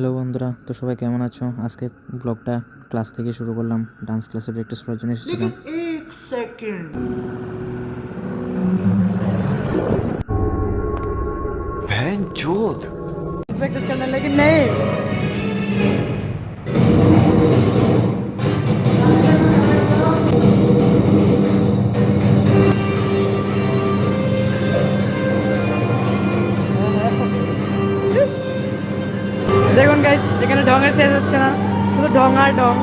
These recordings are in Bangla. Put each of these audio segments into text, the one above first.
হ্যালো বন্ধুরা, তো সবাই কেমন আছো? আজকে ব্লগটা ক্লাস থেকে শুরু করলাম। ডান্স ক্লাসে প্র্যাকটিস করার জন্য এসেছিলাম। एक सेकंड बहन चोद प्रैक्टिस करना लेकिन नहीं। দেখুন গাইস, এখানে ঢঙের শেষ হচ্ছে না, শুধু ঢং আর ঢং।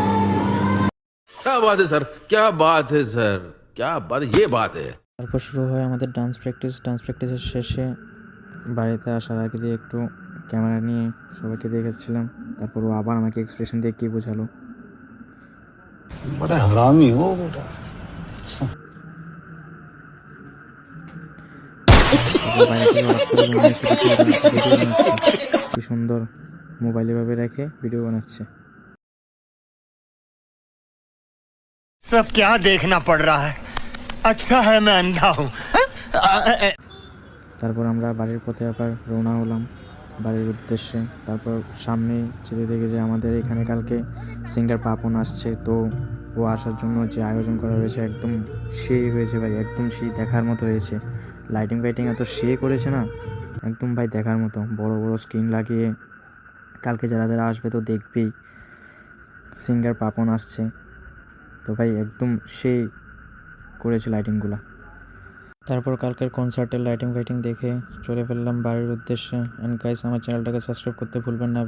क्या बात है सर, क्या बात है सर, क्या बात, ये बात है। তারপর শুরু হয় আমাদের ডান্স প্র্যাকটিস। ডান্স প্র্যাকটিসের শেষে বাড়িতে আসার আগে দিয়ে একটু ক্যামেরা নিয়ে সবাইকে দেখাচ্ছিলাম। তারপর ও আবার আমাকে এক্সপ্রেশন দিয়ে কী বোঝালো। बड़ा हरामी हो बेटा। তারপর বাইরে থেকে হঠাৎ করে রুমে এসে দেখি ওরা ভিডিও বানাচ্ছে। কি সুন্দর মোবাইল এভাবে রেখে ভিডিও বানাচ্ছে। सब क्या देखना पड़ रहा है। अच्छा है मैं अंधा हूँ। তারপর আমরা বাড়ির পথে আবার রওনা হলাম বাড়ির উদ্দেশ্যে। তারপর সামনে যেতে দেখে যে আমাদের এখানে কালকে সিঙ্গার পাপন আসছে। তো ও আসার জন্য যে আয়োজন করা হয়েছে একদম সেই হয়েছে ভাই, একদম সেই দেখার মতো হয়েছে। লাইটিং ফাইটিং এত সে করেছে না, একদম ভাই দেখার মতো। বড় বড় স্ক্রিন লাগিয়ে কালকে যারা যারা আসবে তো দেখবেই সিঙ্গার পাপন আসছে। তো ভাই একদম সেই করেছে লাইটিংগুলো। তারপর কালকের কনসার্টের লাইটিং ফাইটিং দেখে চলে ফেললাম বাড়ির উদ্দেশ্যে। অ্যান্ড গাইস, আমার চ্যানেলটাকে সাবস্ক্রাইব করতে ভুলবেন না।